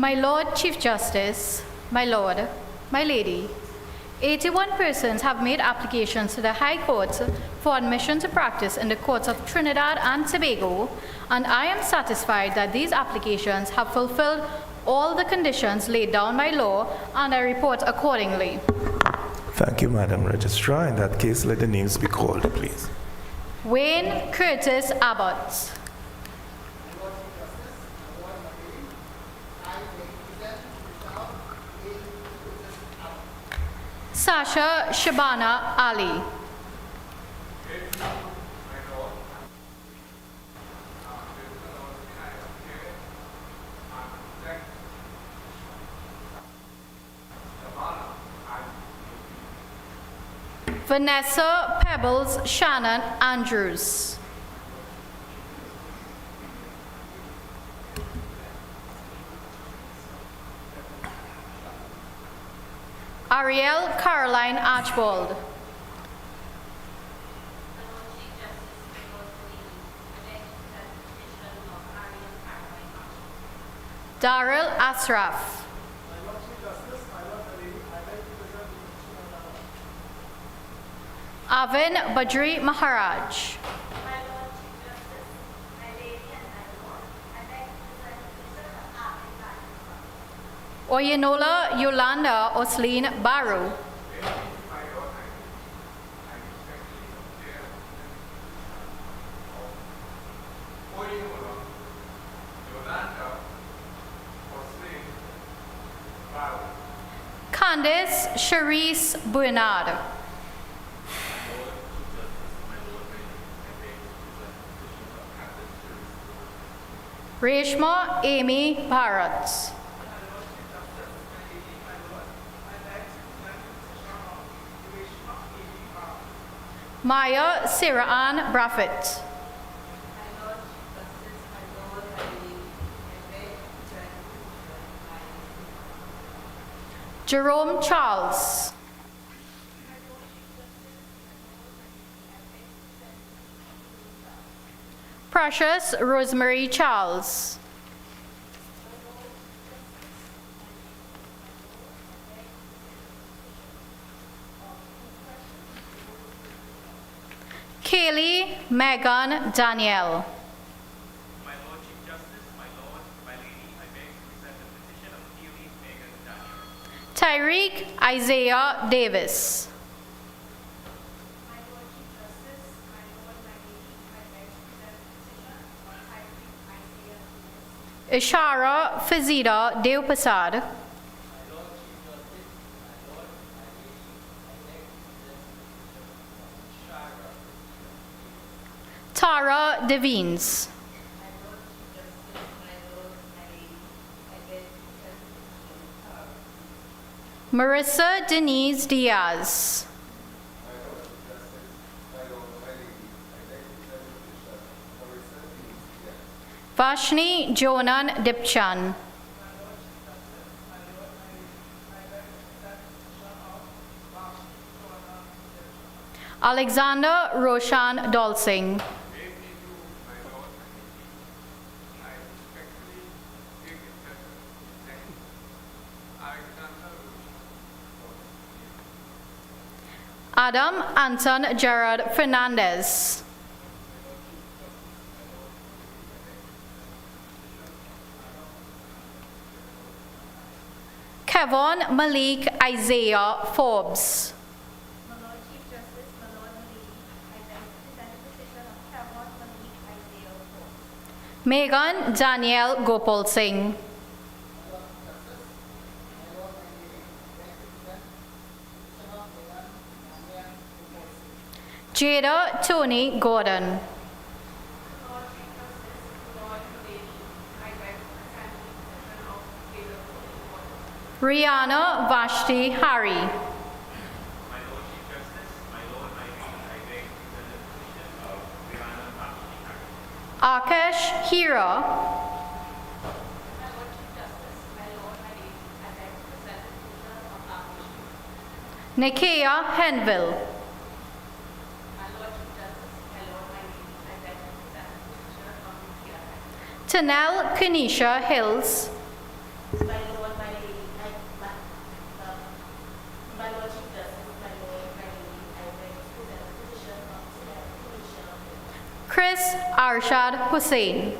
My Lord Chief Justice, my Lord, my Lady, 81 persons have made applications to the High Court for admission to practice in the courts of Trinidad and Tobago, and I am satisfied that these applications have fulfilled all the conditions laid down by law, and I report accordingly. Thank you, Madam Registrar. In that case, let the names be called, please. Wayne Curtis Abbott. Sasha Shabana Ali. Vanessa Pebbles Shannon Andrews. Ariel Caroline Archibald. Daryl Asraf. Avin Badri Maharaj. Oyenola Yolanda Osleen Baru. Candice Charisse Bernard. Reshma Amy Bharat. Maya Sarah Ann Braffett. Jerome Charles. Precious Rosemary Charles. Kaylee Megan Danielle. My Lord Chief Justice, my Lord, my Lady, I beg to present the petition of Kaylee Megan Danielle. Tyreek Isaiah Davis. My Lord Chief Justice, my Lord, my Lady, I beg to present the petition of Tyreek Isaiah Davis. Ishara Fazida Deopasad. Tara Devines. Marissa Denise Diaz. Vashni Jonan Dipchan. Alexander Roshan Dolsing. Adam Anton Gerard Fernandez. Kevon Malik Isaiah Forbes. My Lord Chief Justice, my Lord, my Lady, I beg to present the petition of Kevon Malik Isaiah Forbes. Megan Danielle Gopal Singh. Jada Tony Gordon. Lord Chief Justice, Lord, my Lady, I beg to present the petition of Jada Tony Gordon. Rihanna Vashti Hari. My Lord Chief Justice, my Lord, my Lady, I beg to present the petition of Rihanna Vashti Hari. Akash Hira. My Lord Chief Justice, my Lord, my Lady, I beg to present the petition of Akash. Nikia Henville. My Lord Chief Justice, my Lord, my Lady, I beg to present the petition of Nikia. Tanel Kanisha Hills. My Chris Arshad Hussain.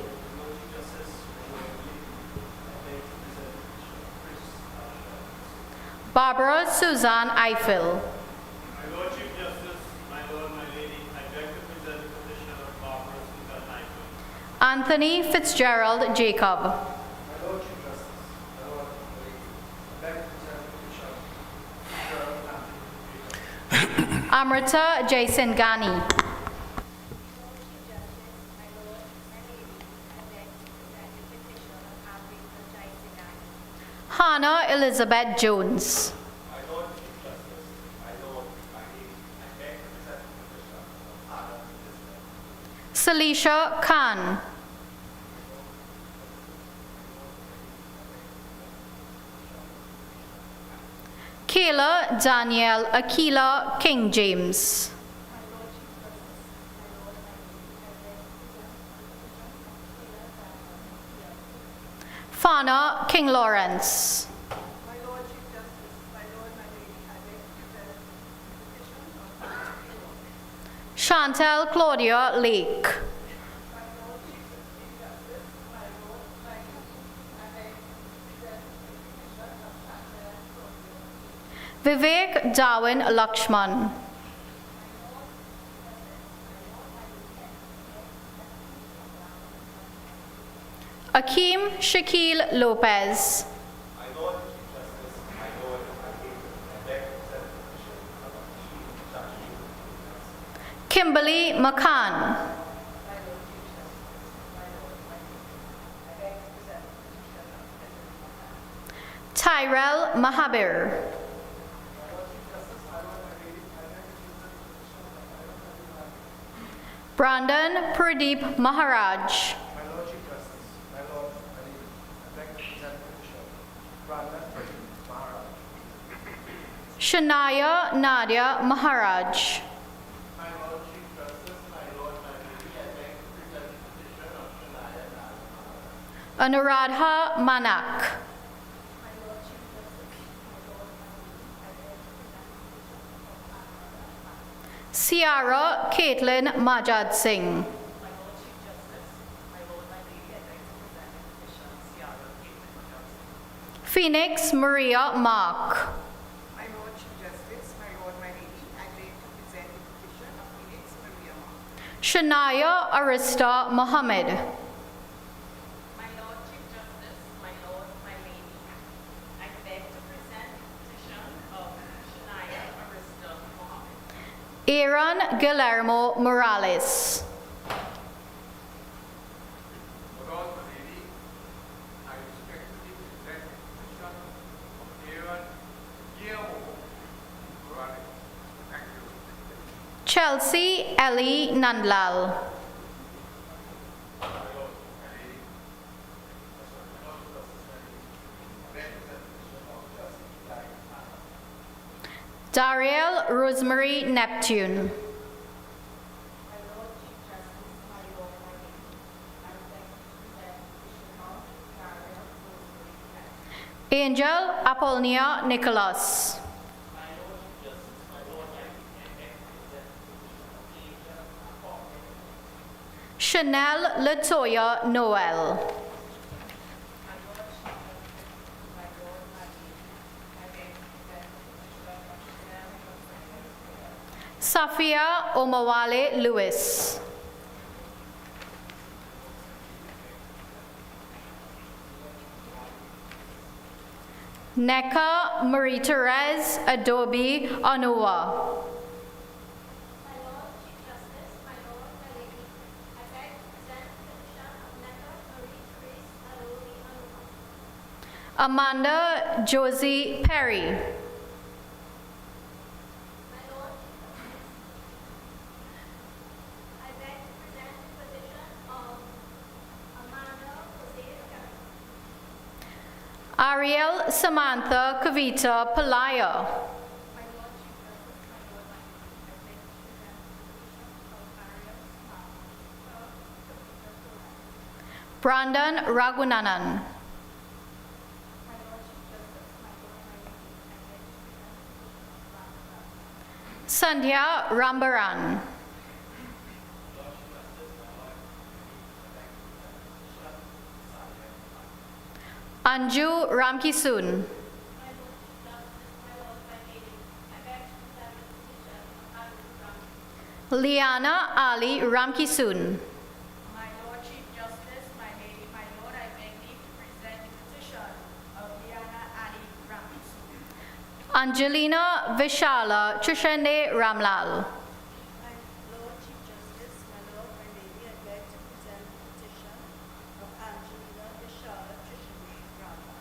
Barbara Suzanne Eiffel. My Lord Chief Justice, my Lord, my Lady, I beg to present the petition of Barbara Suzanne Eiffel. Anthony Fitzgerald Jacob. My Lord Chief Justice, my Lord, my Lady, I beg to present the petition of Gerald Anthony Jacob. Amrita Jaisingani. Hannah Elizabeth Jones. My Lord Chief Justice, my Lord, my Lady, I beg to present the petition of Hannah Elizabeth. Salisha Khan. Kayla Danielle Akila King James. Fana King Lawrence. My Lord Chief Justice, my Lord, my Lady, I beg to present the petition of Petition. Chantel Claudia Lake. My Lord Chief Justice, my Lord, my Lady, I beg to present the petition of Chantal Claudia. Vivek Darwin Lakshman. Akeem Shakil Lopez. My Lord Chief Justice, my Lord, my Lady, I beg to present the petition of Akeem Shakil Lopez. Kimberly McCann. Tyrell Mahabir. Brandon Pradeep Maharaj. My Lord Chief Justice, my Lord, my Lady, I beg to present the petition of Brandon Pradeep Maharaj. Shania Nadia Maharaj. My Lord Chief Justice, my Lord, my Lady, I beg to present the petition of Shania Nadia. Anuradha Manak. Ciara Caitlin Majad Singh. Phoenix Maria Mark. My Lord Chief Justice, my Lord, my Lady, I beg to present the petition of Phoenix Maria Mark. Shania Arista Mohammed. My Lord Chief Justice, my Lord, my Lady, I beg to present the petition of Shania Arista Mohammed. Aaron Guillermo Morales. My Lord, my Lady, I respectfully present the petition of Aaron Guillermo Morales. Thank you. Chelsea Ellie Nandlal. Dariel Rosemary Neptune. Angel Apollonia Nicholas. Chanel Latoya Noel. Safia Omawale Lewis. Neka Marie Therese Adobe Anoa. My Lord Chief Justice, my Lord, my Lady, I beg to present the petition of Neka Marie Therese Adobe Anuha. Amanda Josie Perry. My Lord Chief Justice, I beg to present the petition of Amanda Jose Perry. Ariel Samantha Kavita Palaya. My Lord Chief Justice, my Lord, my Lady, I beg to present the petition of Ariel Samantha. Brandon Ragunanan. My Lord Chief Justice, my Lord, my Lady, I beg to present the petition of Ramana. Sandhya Rambaran. Anju Ramkisoon. My Lord Chief Justice, my Lord, my Lady, I beg to present the petition of Anju Ramkisoon. Liana Ali Ramkisoon. My Lord Chief Justice, my Lady, my Lord, I beg leave to present the petition of Liana Ali Ramkisoon. Angelina Vishala Trishende Ramlal. My Lord Chief Justice, my Lord, my Lady, I beg to present the petition of Angelina Vishala Trishende Ramlal.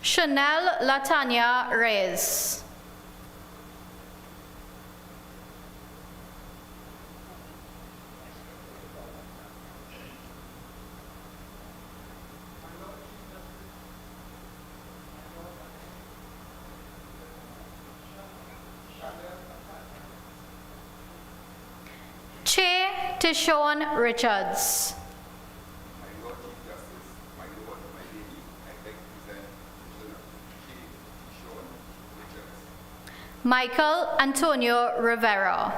Chanel Latanya Reyes. Che Tishon Richards. My Lord Chief Justice, my Lord, my Lady, I beg to present the petition of Petition Richards. Michael Antonio Rivera.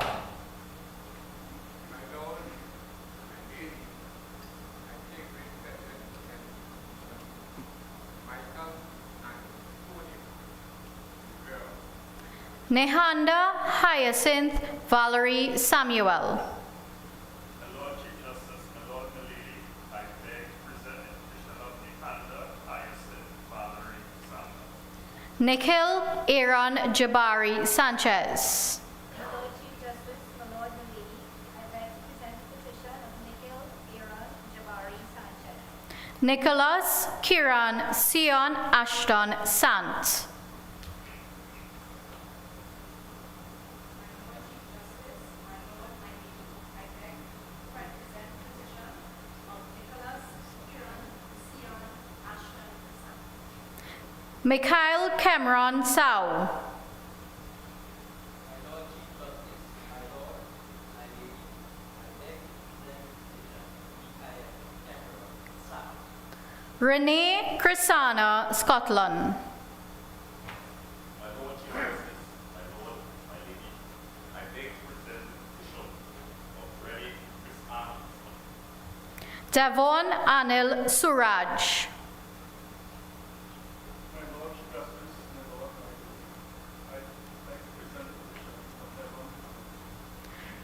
My Lord, my Lady, I take great pleasure in presenting Michael Antonio Rivera. Nehanda Hyacinth Valerie Samuel. My Lord Chief Justice, my Lord, my Lady, I beg to present the petition of Nikanda Hyacinth Valerie Samuel. Nikhil Aaron Jabari Sanchez. My Lord Chief Justice, my Lord, my Lady, I beg to present the petition of Nikhil Aaron Jabari Sanchez. Nicholas Kiran Sion Ashton Sant. Mikhail Cameron Sau. My Lord Chief Justice, my Lord, my Lady, I beg to present the petition of Mikhail Cameron Sao. Renee Chrisana Scotland. My Lord Chief Justice, my Lord, my Lady, I beg to present the petition of Reddy Chris Arnold. Devon Anil Suraj. My Lord Chief Justice, my Lord, my Lady, I beg to present the petition of Devon.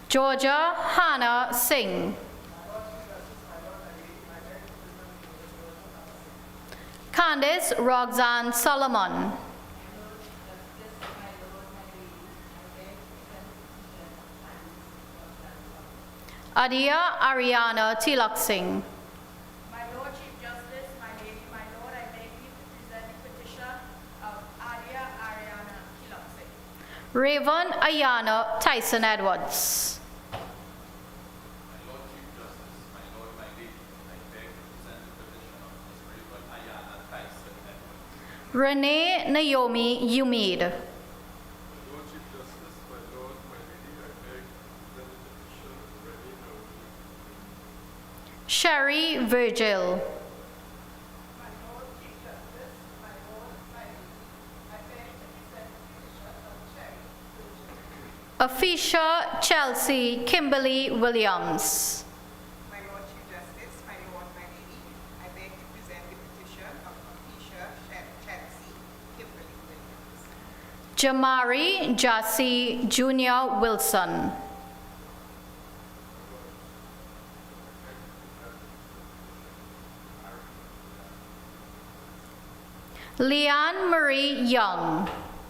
Georgia Hannah Singh. Candice Roxanne Solomon. Adia Ariana Tilak Singh. My Lord Chief Justice, my Lady, my Lord, I beg leave to present the petition of Adia Ariana Kilopsing. Raven Ayana Tyson Edwards. My Lord Chief Justice, my Lord, my Lady, I beg to present the petition of Ms. Raven Ayana Tyson Edwards. Renee Naomi Umid. My Lord Chief Justice, my Lord, my Lady, I beg to present the petition of Renee Naomi. Sherry Virgil. My Lord Chief Justice, my Lord, my Lady, I beg to present the petition of Cherry Virgil. Afisha Chelsea Kimberly Williams. My Lord Chief Justice, my Lord, my Lady, I beg to present the petition of Afisha Chelsea Kimberly Williams. Jamari Jassy Jr. Wilson. Leanne Marie Young.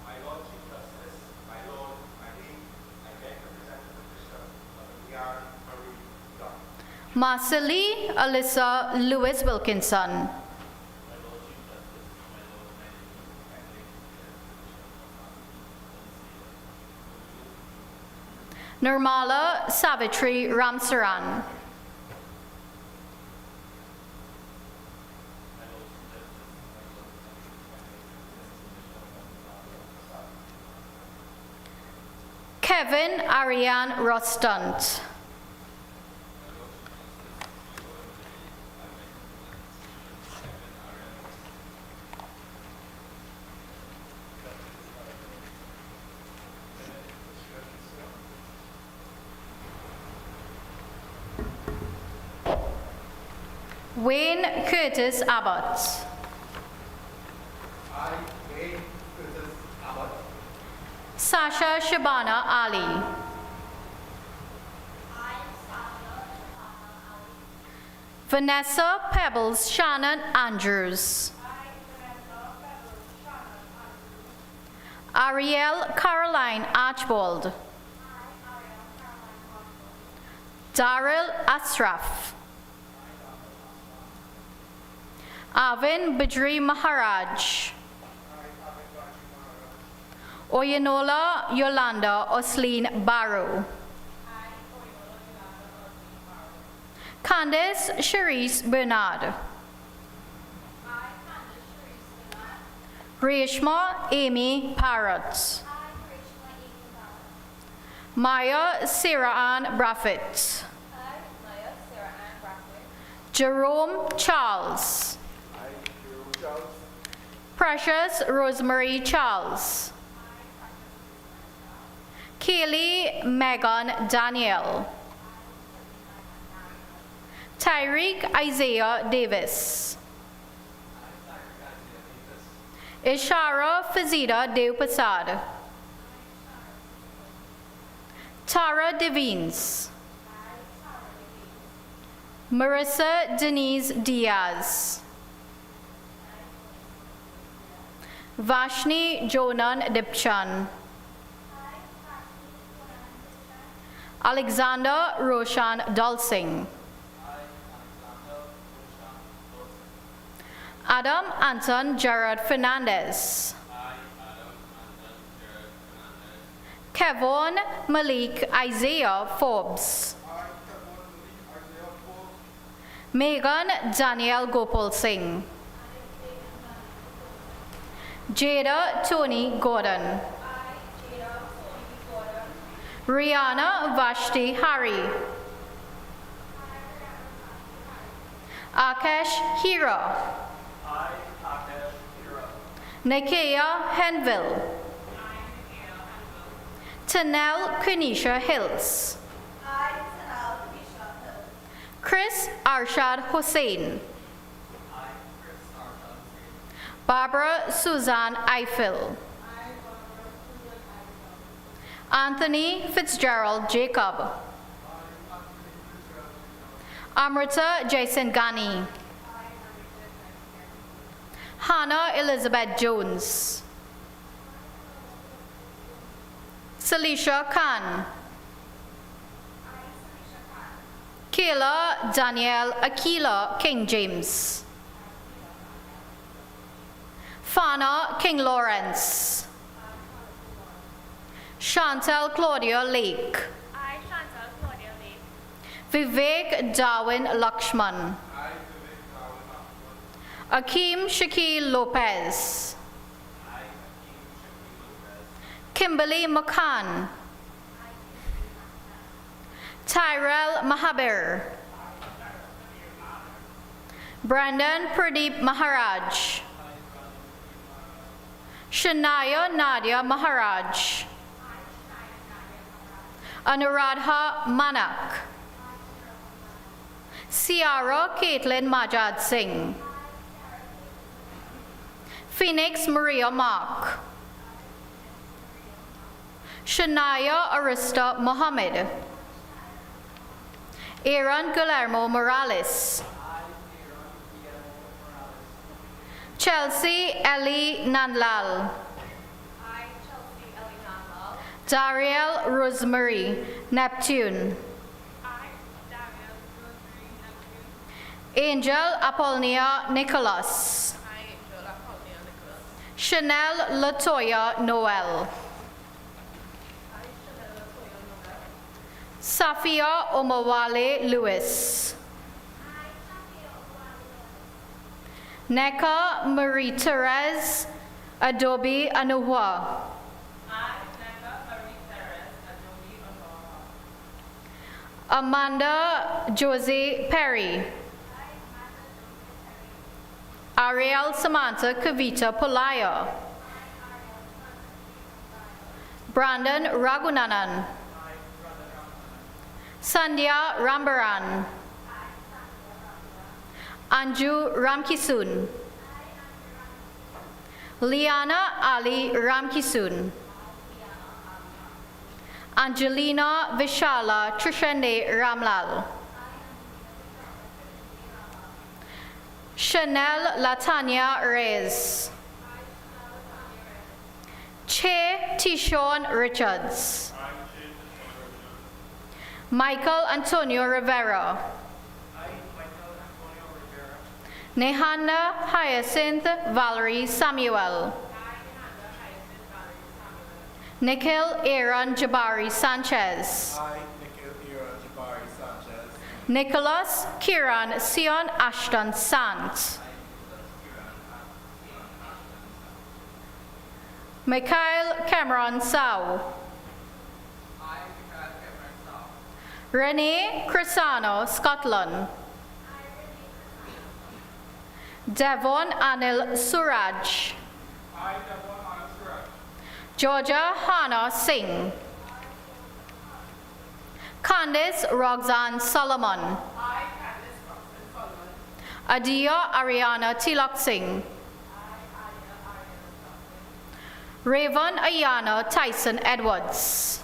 My Lord Chief Justice, my Lord, my Lady, I beg to present the petition of Leanne Marie Young. Marcely Alyssa Lewis Wilkinson. My Lord Chief Justice, my Lord, my Lady, I beg to present the petition of Nirmala Savitri Ramsaran. Kevin Ariane Rostunt. Wayne Curtis Abbott. Sasha Shabana Ali. I, Sasha Shabana Ali. Vanessa Pebbles Shannon Andrews. I, Vanessa Pebbles Shannon Andrews. Ariel Caroline Archibald. I, Ariel Caroline Archibald. Daryl Asraf. Arvin Bidri Maharaj. Oyenola Yolanda Osleen Barrow. Candice Cherise Bernard. Reshma Amy Parrott. Maya Sarah Ann Braffett. Jerome Charles. Precious Rosemary Charles. Kaylee Megan Daniel. Tyreek Isaiah Davis. Ishara Fazida Devpasad. Tara Devines. Marissa Denise Diaz. Vashni Jonan Dipchan. Alexander Roshan Dalsing. Adam Anton Gerard Fernandez. Kevon Malik Isaiah Forbes. Megan Danielle Gopal Singh. Jada Tony Gordon. Rihanna Vashti Hari. Akash Hira. Nakia Henville. Tanel Kanisha Hills. Chris Arshad Hussain. Barbara Suzanne Eiffel. Anthony Fitzgerald Jacob. Amrita Jason Ghani. Hannah Elizabeth Jones. Salisha Khan. Kayla Danielle Akila King James. Fana King Lawrence. Chantal Claudia Lake. I, Chantal Claudia Lake. Vivek Darwin Lakshman. Akeem Shaquille Lopez. Kimberly McCann. Tyrell Mahabir. Brandon Pradeep Maharaj. Shania Nadia Maharaj. Anuradha Manak. Ciara Caitlin Majad Singh. Phoenix Maria Mark. Shania Arista Mohammed. Aaron Guillermo Morales. Chelsea Ellie Nandlal. I, Chelsea Ellie Nandlal. Dariel Rosemary Neptune. I, Dariel Rosemary Neptune. Angel Apollonia Nicholas. I, Angel Apollonia Nicholas. Chanel Latoya Noel. I, Chanel Latoya Noel. Safia Omawale Lewis. Neka Marie Therese Adobe Anuhua. I, Neka Marie Therese Adobe Anuhua. Amanda Josie Perry. Ariel Samantha Kavita Polaya. Brandon Ragunanan. Sandhya Rambaran. Anju Ramkisun. Liana Ali Ramkisun. Angelina Vishala Trishande Ramlal. Chanel Latanya Reyes. Che Tishon Richards. Michael Antonio Rivera. Nehanda Hyacinth Valerie Samuel. Nikhil Aaron Jabari Sanchez. I, Nikhil Ira Jabari Sanchez. Nicholas Kiran Sion Ashton Sant. Mikhail Cameron Sau. Renee Crisano Scotland. Devon Anil Suraj. Georgia Hannah Singh. Candice Roxanne Solomon. Adia Ariana Tilak Singh. Raven Ayana Tyson Edwards.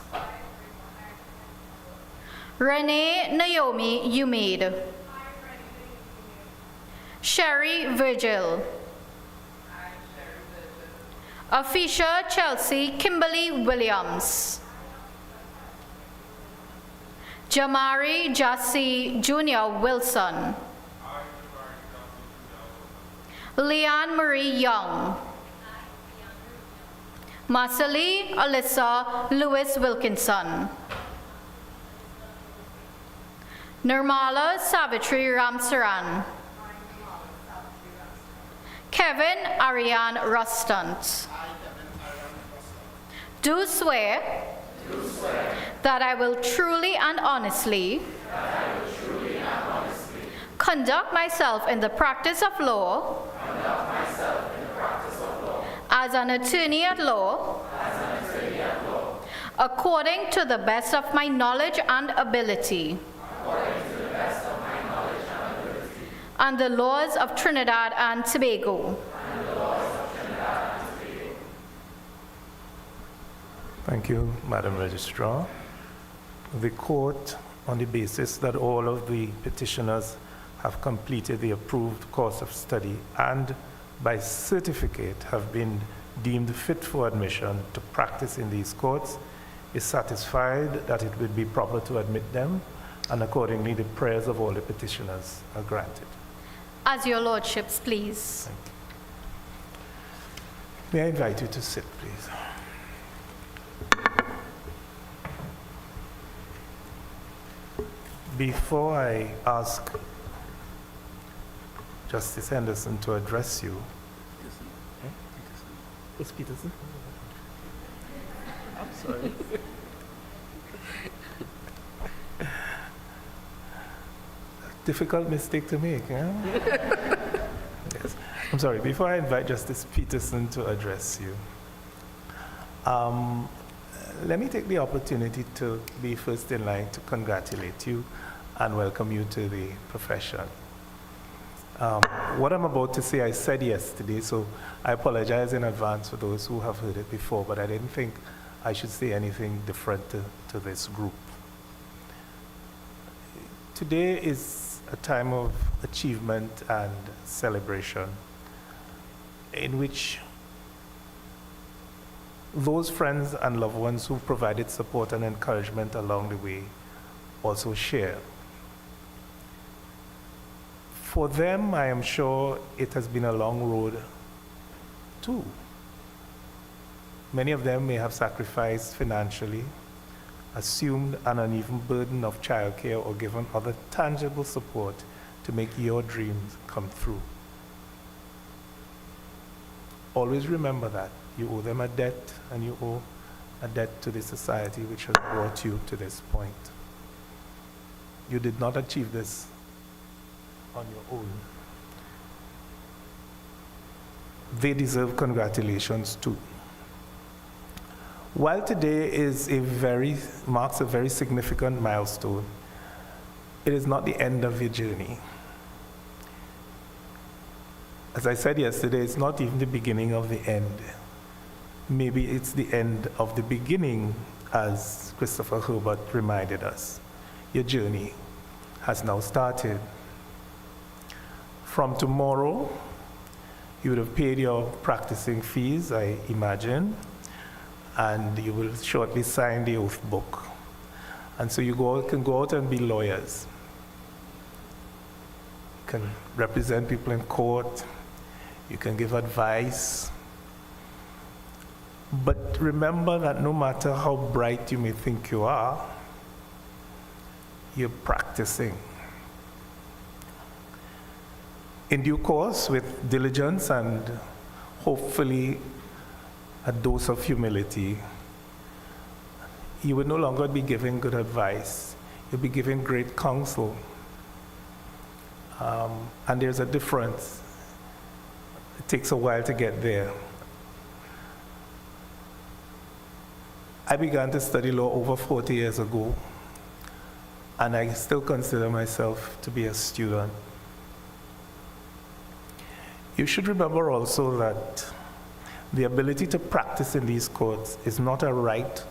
Renee Naomi Umaid. Sherry Virgil. Afisha Chelsea Kimberly Williams. Jamari Jassy Jr. Wilson. Leanne Marie Young. Marcely Alyssa Lewis Wilkinson. Nirmala Savitri Ramsaran. Kevin Ariane Rustant. Do swear that I will truly and honestly conduct myself in the practice of law as an attorney at law according to the best of my knowledge and ability and the laws of Trinidad and Tobago. Thank you, Madam Registrar. The court, on the basis that all of the petitioners have completed the approved course of study and by certificate have been deemed fit for admission to practice in these courts, is satisfied that it would be proper to admit them, and accordingly the prayers of all the petitioners are granted. As your lordships please. Thank you. May I invite you to sit, please? Before I ask Justice Henderson to address you. Who's Peterson? I'm sorry. Difficult mistake to make, huh? Yes. I'm sorry, before I invite Justice Peterson to address you, let me take the opportunity to be first in line to congratulate you and welcome you to the profession. What I'm about to say I said yesterday, so I apologize in advance for those who have heard it before, but I didn't think I should say anything different to this group. Today is a time of achievement and celebration in which those friends and loved ones who provided support and encouragement along the way also share. For them, I am sure it has been a long road too. Many of them may have sacrificed financially, assumed an uneven burden of childcare, or given other tangible support to make your dreams come true. Always remember that. You owe them a debt, and you owe a debt to the society which has brought you to this point. You did not achieve this on your own. They deserve congratulations too. While today marks a very significant milestone, it is not the end of your journey. As I said yesterday, it's not even the beginning of the end. maybe it's the end of the beginning, as Christopher Herbert reminded us. Your journey has now started. From tomorrow, you would have paid your practicing fees, I imagine, and you will shortly sign the oath book. And so you can go out and be lawyers. You can represent people in court, you can give advice. But remember that no matter how bright you may think you are, you're practicing. In due course, with diligence and hopefully a dose of humility, you will no longer be giving good advice. You'll be giving great counsel. And there's a difference. It takes a while to get there. I began to study law over 40 years ago, and I still consider myself to be a student. You should remember also that the ability to practice in these courts is not a right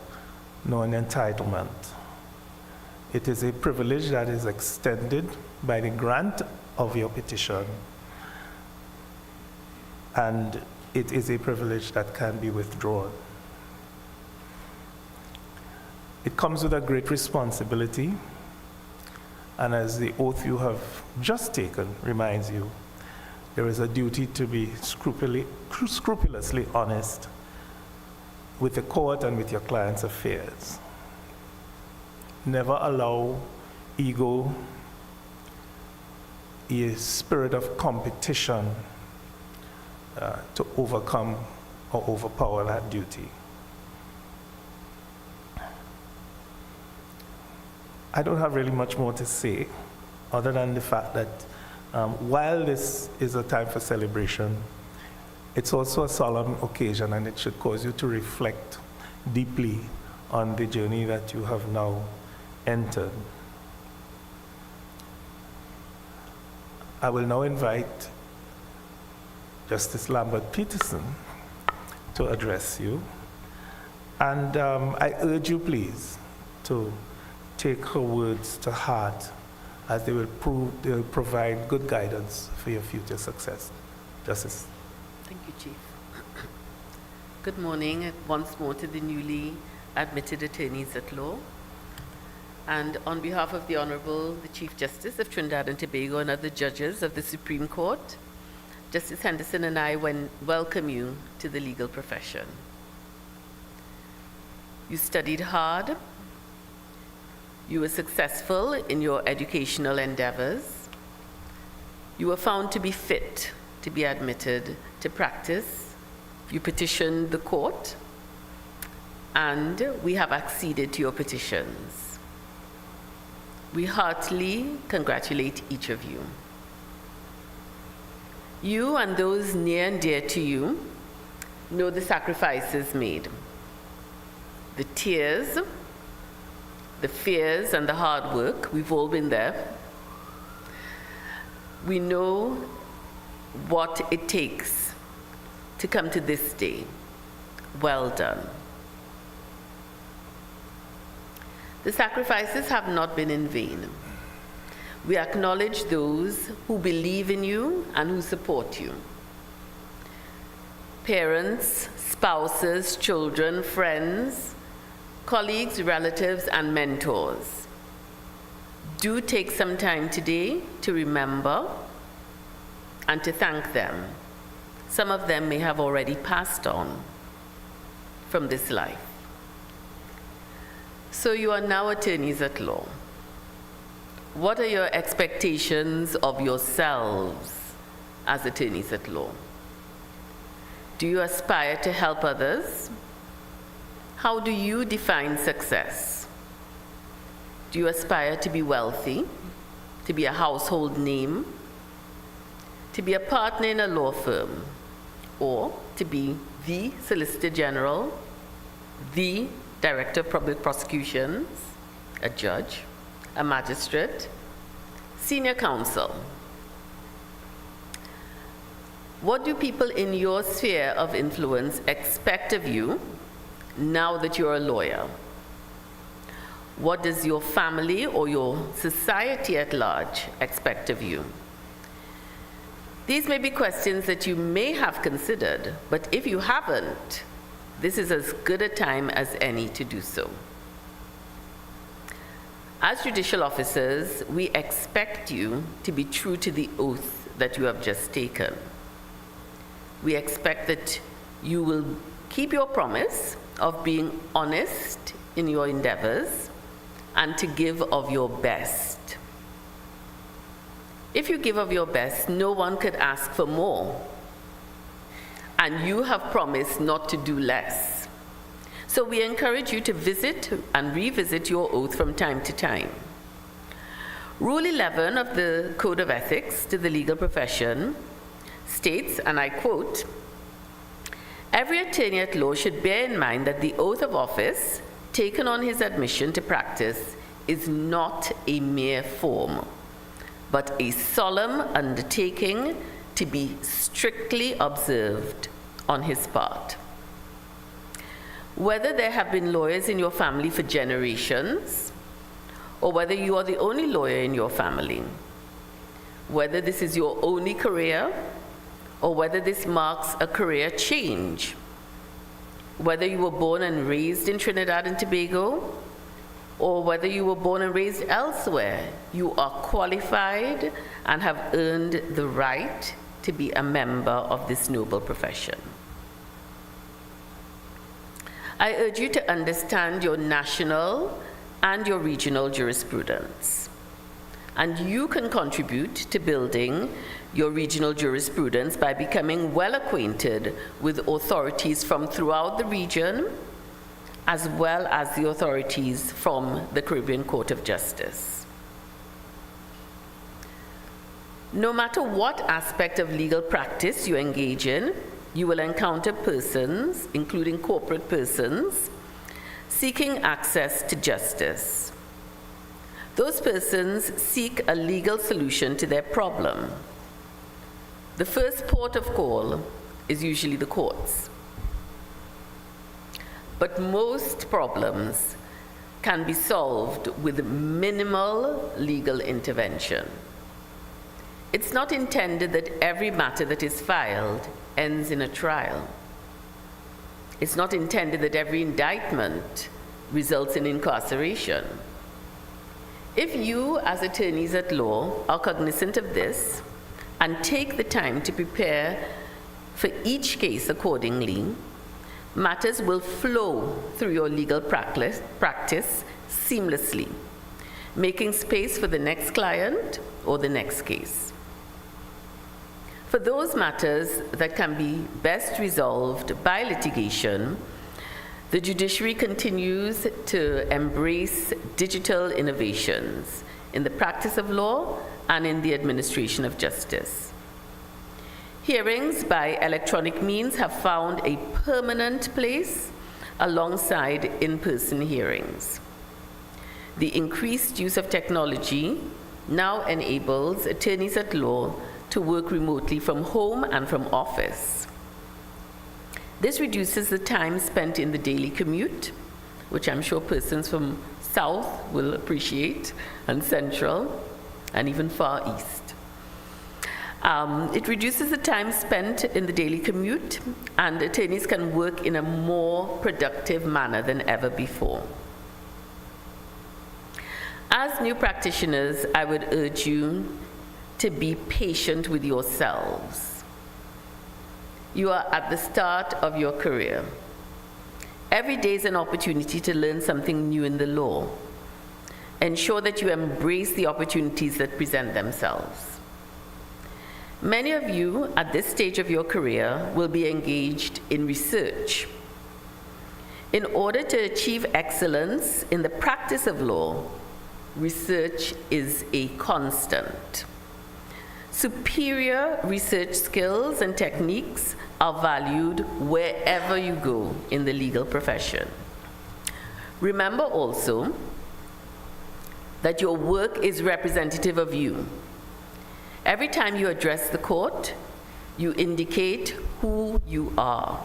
nor an entitlement. It is a privilege that is extended by the grant of your petition, and it is a privilege that can be withdrawn. It comes with a great responsibility, and as the oath you have just taken reminds you, there is a duty to be scrupulously honest with the court and with your client's affairs. Never allow ego, a spirit of competition to overcome or overpower that duty. I don't have really much more to say other than the fact that while this is a time for celebration, it's also a solemn occasion, and it should cause you to reflect deeply on the journey that you have now entered. I will now invite Justice Lambert Peterson to address you, and I urge you please to take her words to heart, as they will provide good guidance for your future success. Justice. Thank you, Chief. Good morning once more to the newly admitted attorneys at law. And on behalf of the Honorable, the Chief Justice of Trinidad and Tobago and other judges of the Supreme Court, Justice Henderson and I welcome you to the legal profession. You studied hard. You were successful in your educational endeavors. You were found to be fit to be admitted to practice. You petitioned the court, and we have acceded to your petitions. We heartily congratulate each of you. You and those near and dear to you know the sacrifices made, the tears, the fears, and the hard work. We've all been there. We know what it takes to come to this day. Well done. The sacrifices have not been in vain. We acknowledge those who believe in you and who support you. Parents, spouses, children, friends, colleagues, relatives, and mentors. Do take some time today to remember and to thank them. Some of them may have already passed on from this life. So you are now attorneys at law. What are your expectations of yourselves as attorneys at law? Do you aspire to help others? How do you define success? Do you aspire to be wealthy, to be a household name, to be a partner in a law firm, or to be the Solicitor General, the Director of Public Prosecutions, a judge, a magistrate, senior counsel? What do people in your sphere of influence expect of you now that you're a lawyer? What does your family or your society at large expect of you? These may be questions that you may have considered, but if you haven't, this is as good a time as any to do so. As judicial officers, we expect you to be true to the oath that you have just taken. We expect that you will keep your promise of being honest in your endeavors and to give of your best. If you give of your best, no one could ask for more. And you have promised not to do less. So we encourage you to visit and revisit your oath from time to time. Rule 11 of the Code of Ethics to the legal profession states, and I quote, "Every attorney at law should bear in mind that the oath of office taken on his admission to practice is not a mere form, but a solemn undertaking to be strictly observed on his part." Whether there have been lawyers in your family for generations, or whether you are the only lawyer in your family, whether this is your only career, or whether this marks a career change, whether you were born and raised in Trinidad and Tobago, or whether you were born and raised elsewhere, you are qualified and have earned the right to be a member of this noble profession. I urge you to understand your national and your regional jurisprudence. And you can contribute to building your regional jurisprudence by becoming well acquainted with authorities from throughout the region, as well as the authorities from the Caribbean Court of Justice. No matter what aspect of legal practice you engage in, you will encounter persons, including corporate persons, seeking access to justice. Those persons seek a legal solution to their problem. The first port of call is usually the courts. But most problems can be solved with minimal legal intervention. It's not intended that every matter that is filed ends in a trial. It's not intended that every indictment results in incarceration. If you, as attorneys at law, are cognizant of this and take the time to prepare for each case accordingly, matters will flow through your legal practice seamlessly, making space for the next client or the next case. For those matters that can be best resolved by litigation, the judiciary continues to embrace digital innovations in the practice of law and in the administration of justice. Hearings by electronic means have found a permanent place alongside in-person hearings. The increased use of technology now enables attorneys at law to work remotely from home and from office. This reduces the time spent in the daily commute, which I'm sure persons from South will appreciate, and Central, and even Far East. It reduces the time spent in the daily commute, and attorneys can work in a more productive manner than ever before. As new practitioners, I would urge you to be patient with yourselves. You are at the start of your career. Every day is an opportunity to learn something new in the law. Ensure that you embrace the opportunities that present themselves. Many of you at this stage of your career will be engaged in research. In order to achieve excellence in the practice of law, research is a constant. Superior research skills and techniques are valued wherever you go in the legal profession. Remember also that your work is representative of you. Every time you address the court, You indicate who you are.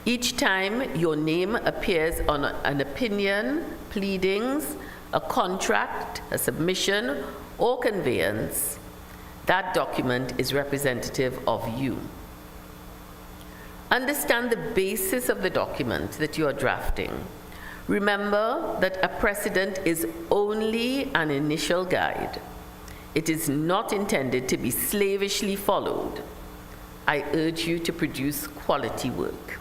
Each time your name appears on an opinion, pleadings, a contract, a submission, or conveyance, that document is representative of you. Understand the basis of the document that you are drafting. Remember that a precedent is only an initial guide. It is not intended to be slavishly followed. I urge you to produce quality work.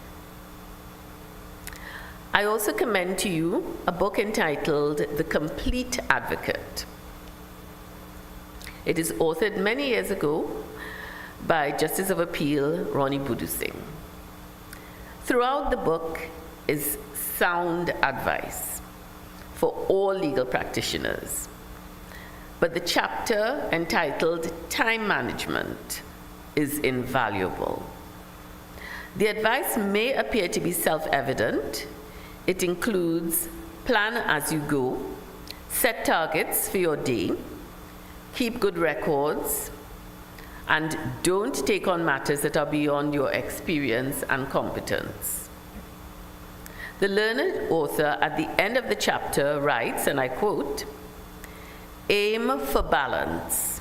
I also commend to you a book entitled The Complete Advocate. It is authored many years ago by Justice of Appeal Ronnie Budu Singh. Throughout the book is sound advice for all legal practitioners. But the chapter entitled Time Management is invaluable. The advice may appear to be self-evident. It includes plan as you go, set targets for your day, keep good records, and don't take on matters that are beyond your experience and competence. The learned author at the end of the chapter writes, and I quote, "Aim for balance.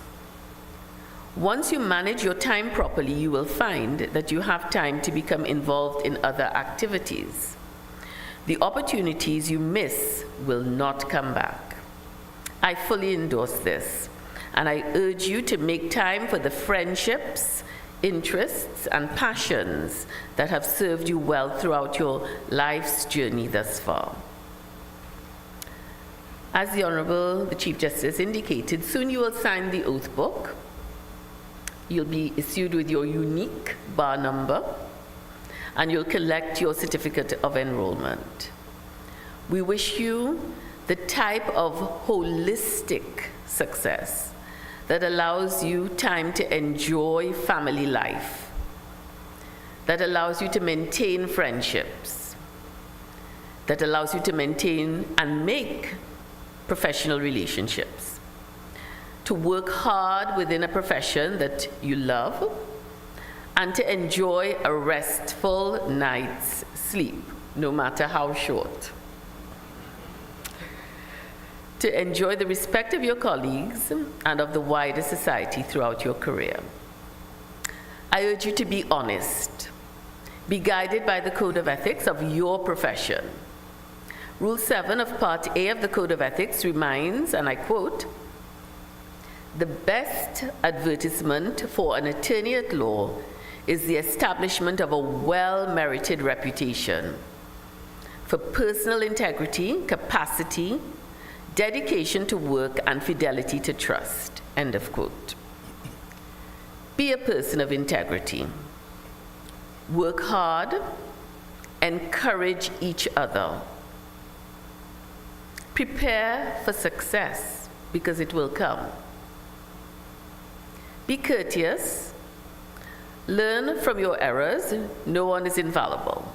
Once you manage your time properly, you will find that you have time to become involved in other activities. The opportunities you miss will not come back." I fully endorse this, and I urge you to make time for the friendships, interests, and passions that have served you well throughout your life's journey thus far. As the Honorable, the Chief Justice indicated, soon you will sign the oath book. You'll be issued with your unique bar number, and you'll collect your certificate of enrollment. We wish you the type of holistic success that allows you time to enjoy family life, that allows you to maintain friendships, that allows you to maintain and make professional relationships, to work hard within a profession that you love, and to enjoy a restful night's sleep, no matter how short. To enjoy the respect of your colleagues and of the wider society throughout your career. I urge you to be honest. Be guided by the code of ethics of your profession. Rule 7 of Part A of the Code of Ethics reminds, and I quote, "The best advertisement for an attorney at law is the establishment of a well-merited reputation for personal integrity, capacity, dedication to work, and fidelity to trust." End of quote. Be a person of integrity. Work hard. Encourage each other. Prepare for success, because it will come. Be courteous. Learn from your errors. No one is infallible.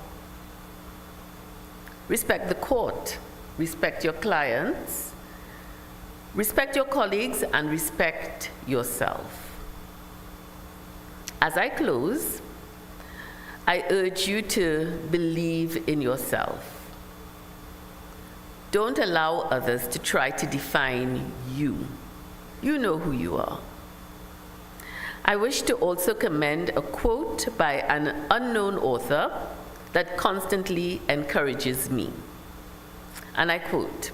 Respect the court. Respect your clients. Respect your colleagues, and respect yourself. As I close, I urge you to believe in yourself. Don't allow others to try to define you. You know who you are. I wish to also commend a quote by an unknown author that constantly encourages me. And I quote,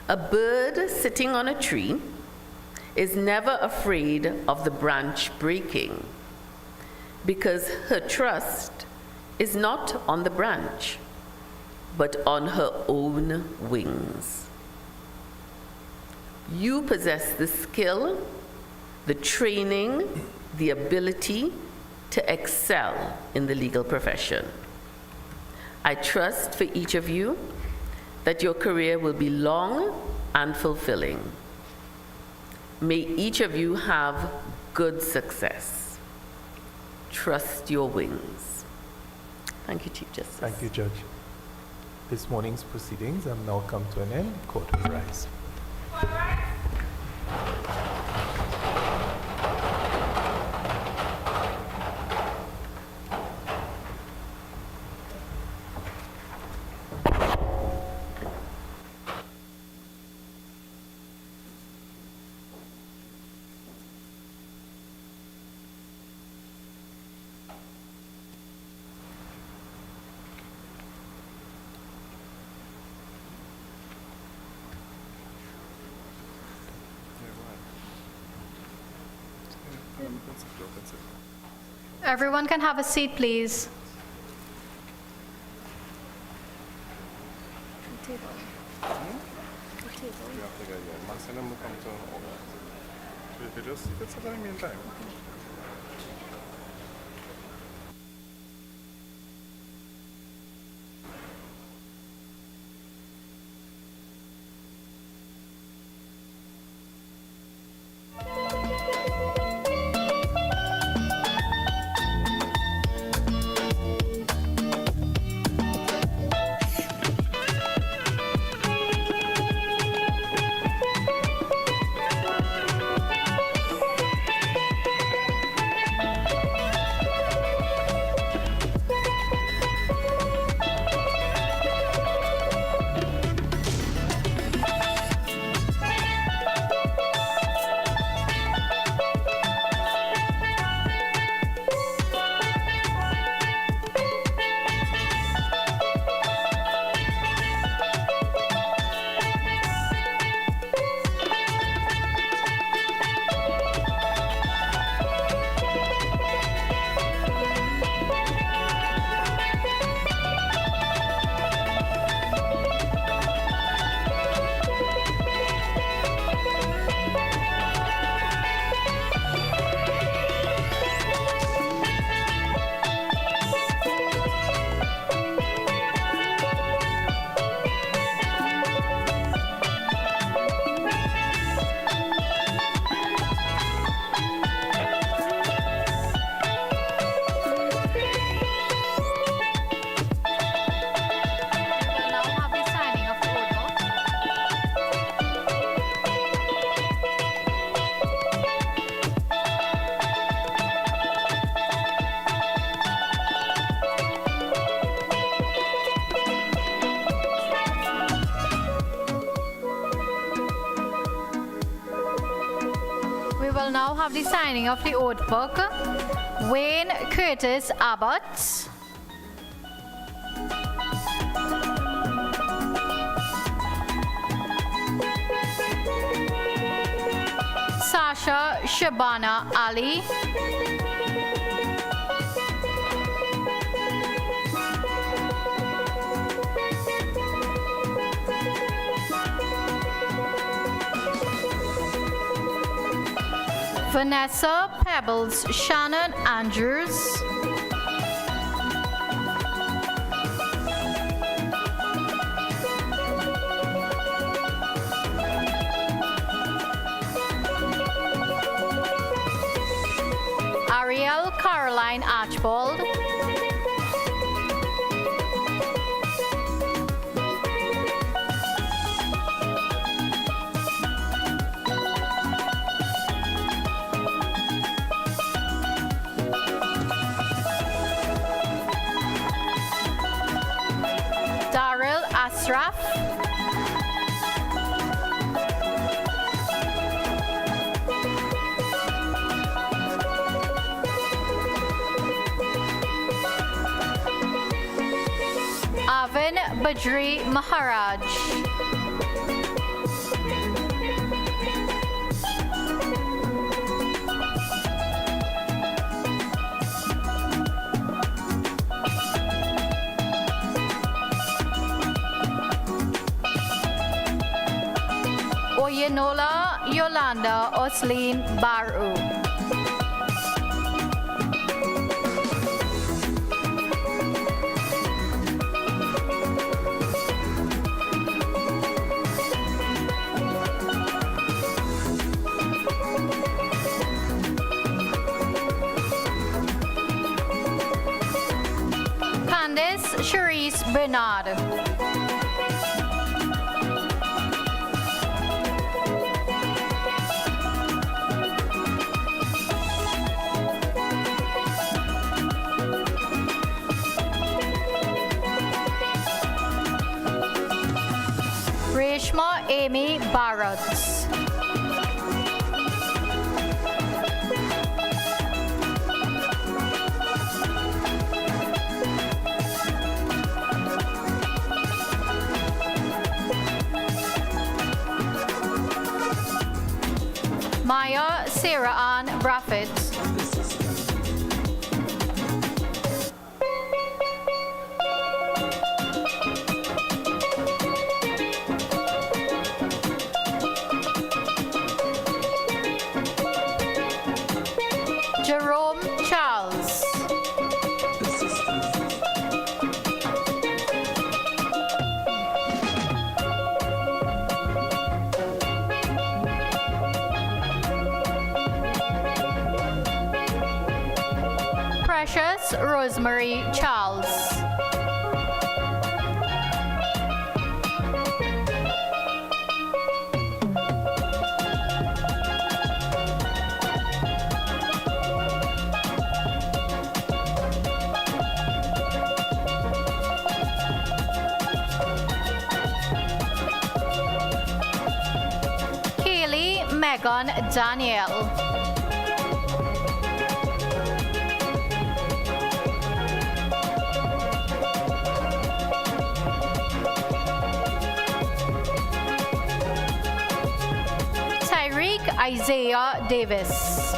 "A bird sitting on a tree is never afraid of the branch breaking, because her trust is not on the branch, but on her own wings." You possess the skill, the training, the ability to excel in the legal profession. I trust for each of you that your career will be long and fulfilling. May each of you have good success. Trust your wings. Thank you, Chief Justice. Thank you, Judge. This morning's proceedings have now come to an end. Court will rise. Everyone can have a seat, please. We will now have the signing of the oath book. Wayne Curtis Abbott. Sasha Shabana Ali. Vanessa Pebbles Shannon Andrews. Ariel Caroline Archibald. Daryl Asraf. Avin Badri Maharaj. Oyenola Yolanda Oslin Baru. Candice Cherise Bernard. Reshma Amy Barrett. Maya Sarah Ann Braffett. Precious Rosemary Charles. Kaylee Megan Danielle. Tyreek Isaiah Davis.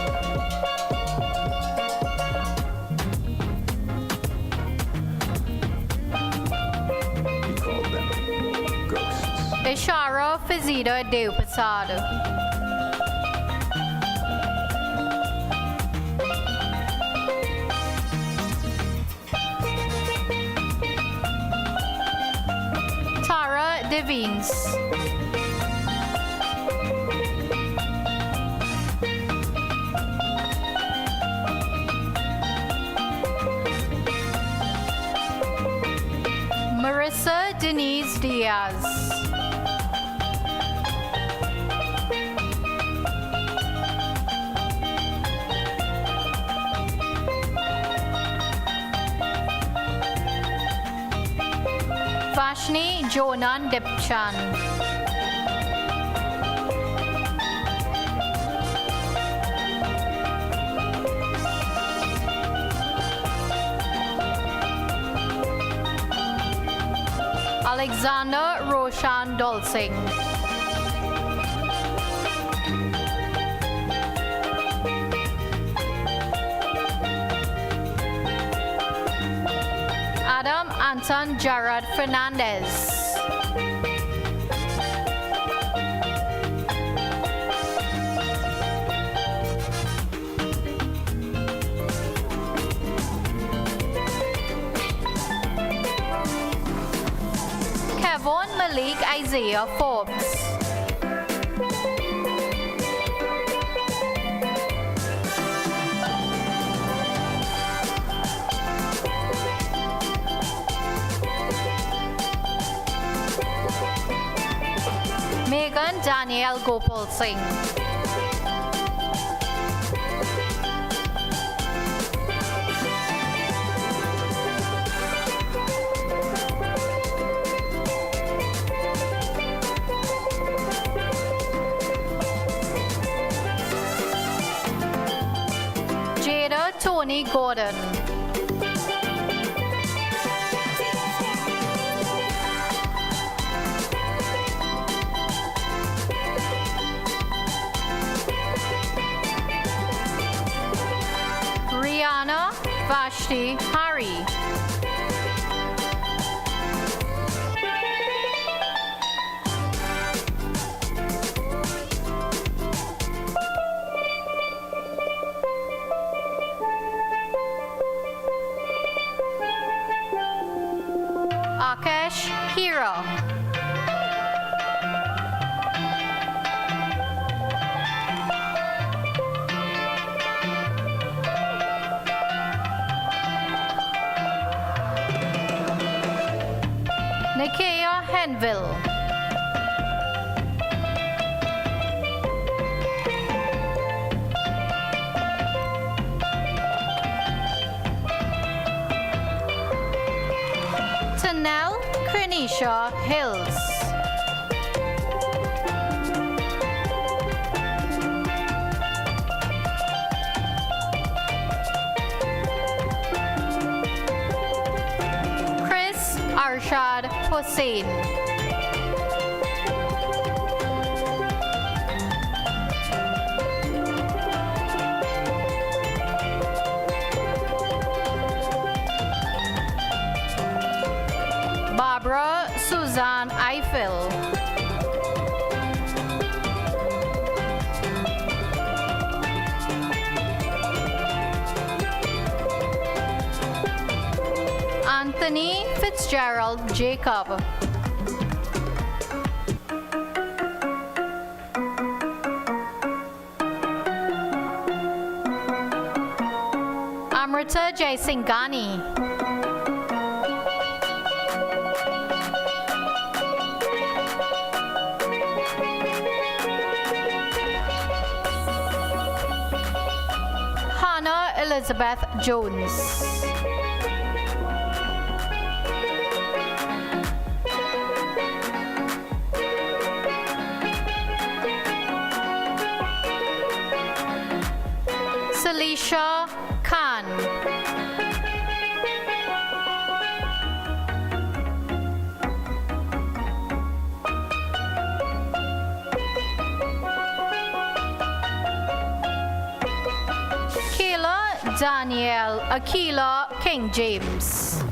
We call them ghosts. Ishara Fazida Deupasad. Tara Devines. Marissa Denise Diaz. Vashni Jonan Dipchan. Alexander Roshan Dolsing. Adam Anton Gerard Fernandez. Kevon Malik Isaiah Forbes. Megan Danielle Gopal Singh. Jada Tony Gordon. Rihanna Vashti Hari. Akash Hira. Nikea Henville. Tanel Kernisha Hills. Chris Arshad Hussain. Barbara Suzanne Eiffel. Anthony Fitzgerald Jacob. Amrita Jaisinghani. Hannah Elizabeth Jones. Salisha Khan. Kayla Danielle Akila King James.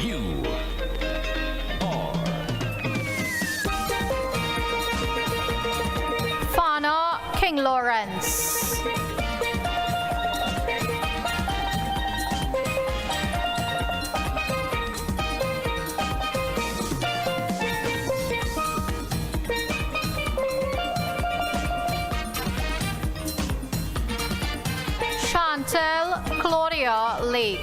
You are Fana King Lawrence. Chantel Claudia Lake.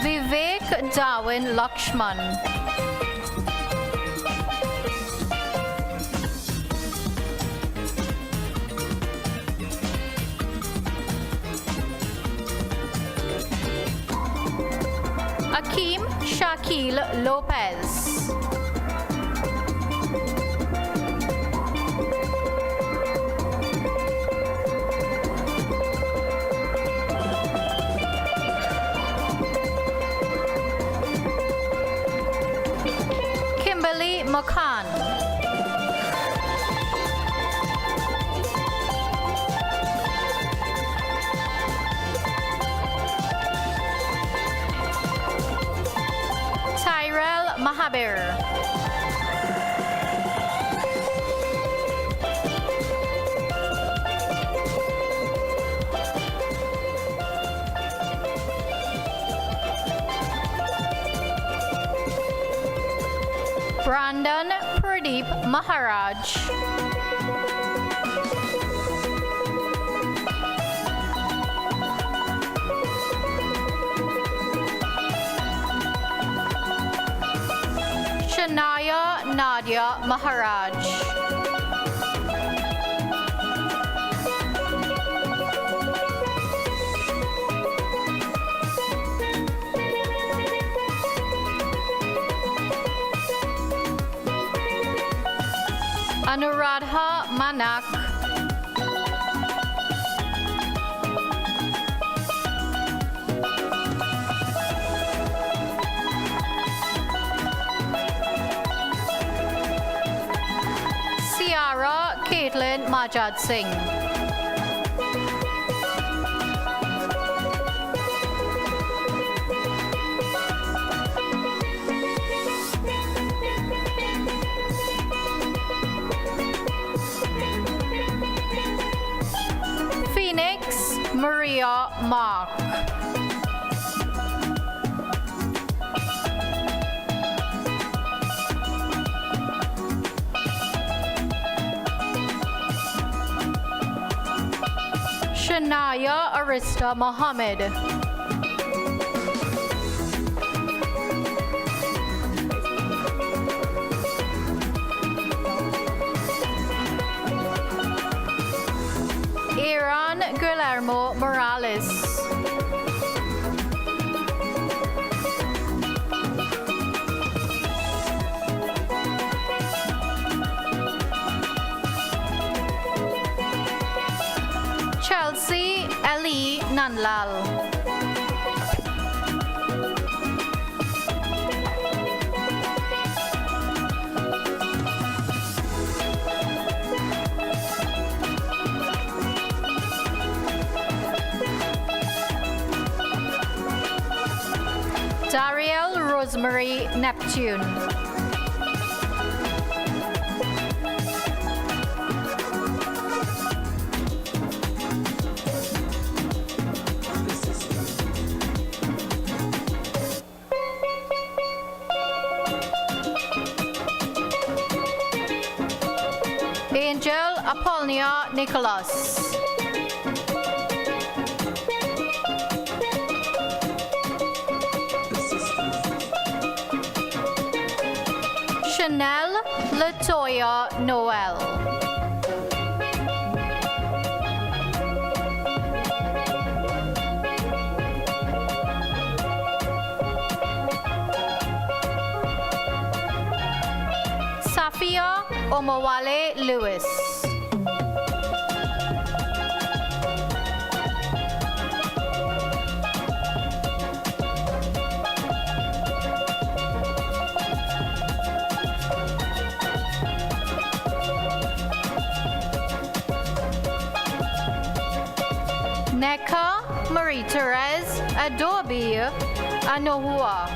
Vivek Darwin Lakshman. Akeem Shakil Lopez. Kimberly McCann. Tyrell Mahabir. Brandon Pradeep Maharaj. Shania Nadia Maharaj. Anuradha Manak. Ciara Caitlin Majad Singh. Phoenix Maria Mark. Shania Arista Mohammed. Aaron Guillermo Morales. Dariel Rosemary Neptune. Angel Apollonia Nicholas. Chanel Latoya Noel. Safia Omowale Lewis. Neka Marie-Therese Adobe Anohua.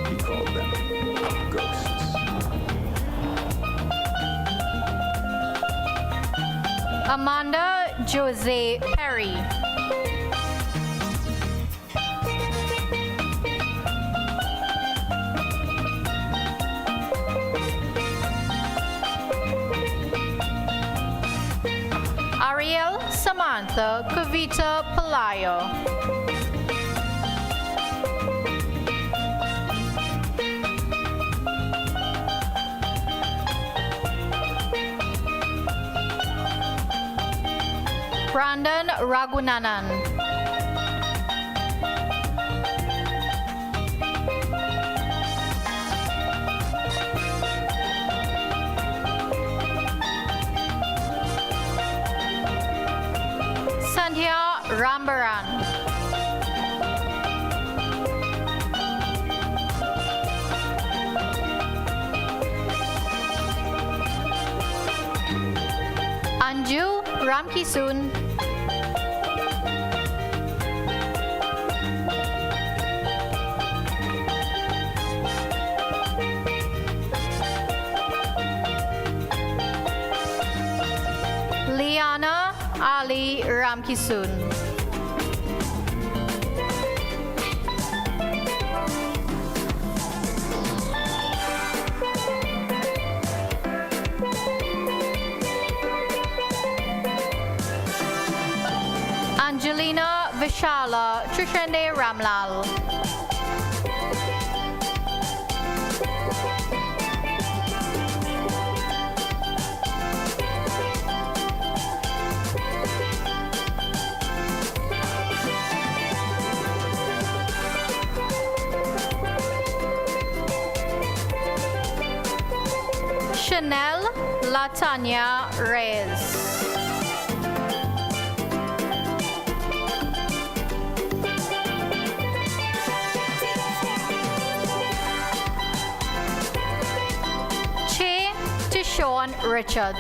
We call them ghosts. Amanda Jose Perry. Ariel Samantha Kavita Palayo. Brandon Ragunanan. Sandhya Rambaran. Anju Ramkisun. Liana Ali Ramkisun. Angelina Vishala Trishende Ramlal. Chanel Latanya Reyes. Che Tishon Richards.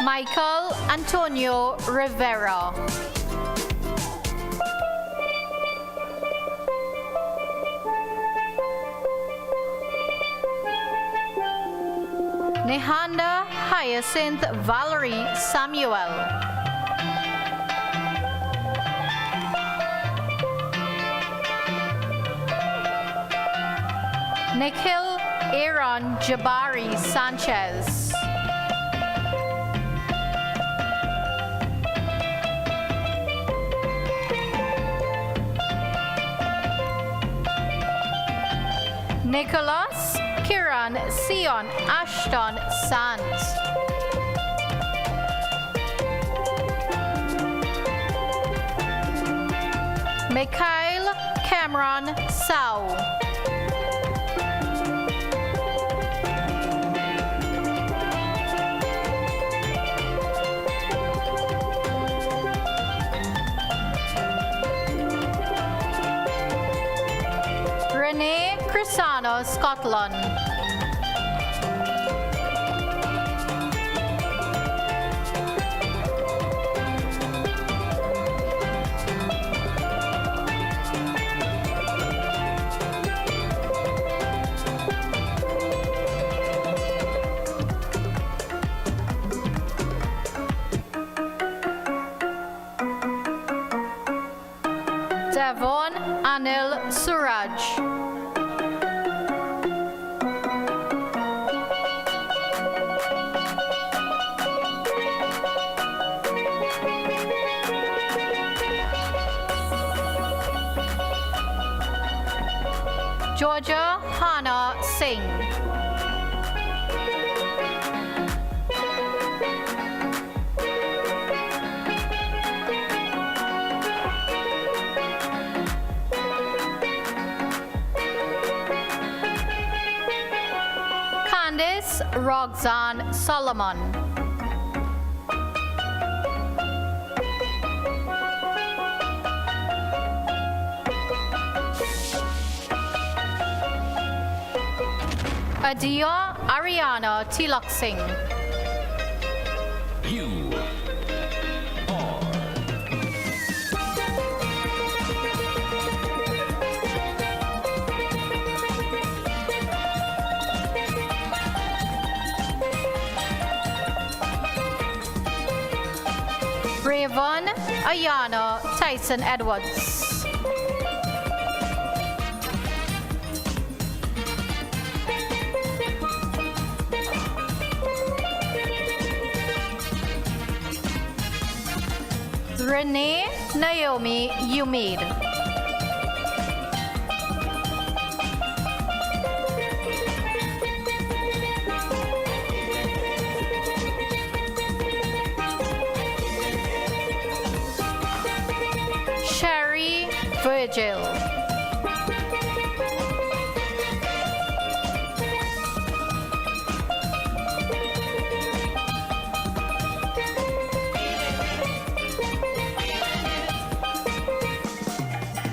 Michael Antonio Rivera. Nehanda Hyacinth Valerie Samuel. Nikhil Aaron Jabari Sanchez. Nicholas Kiran Sion Ashton Sands. Mikhail Cameron Sau. Renee Crisano Scotland. Devon Anil Suraj. Georgia Hannah Singh. Candice Roxanne Solomon. Adia Ariana Tilak Singh. You are Raven Ayana Tyson Edwards. Renee Naomi Umid. Sherry Virgil.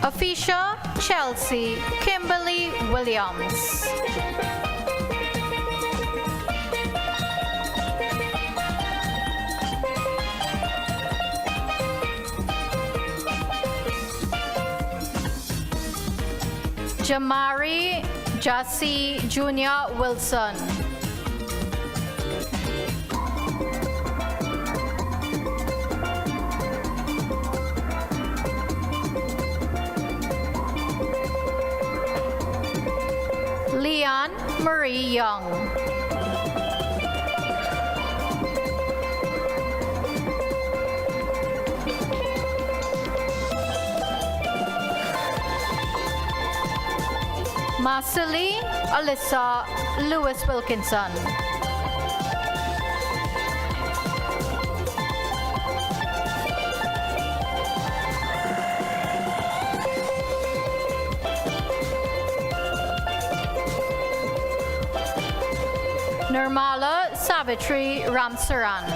Official Chelsea Kimberly Williams. Jamari Jassy Jr. Wilson. Leon Marie Young. Marcely Alyssa Lewis Wilkinson. Nirmala Savitri Ramsaran.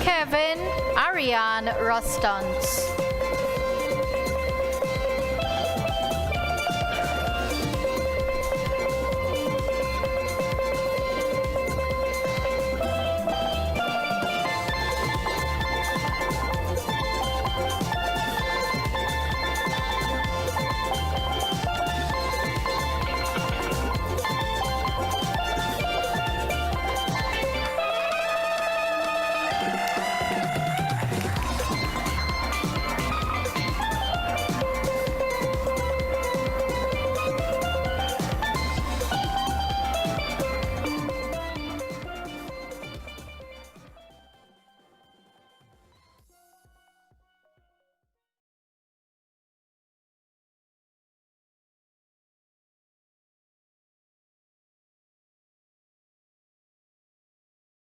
Kevin Ariane Rostons.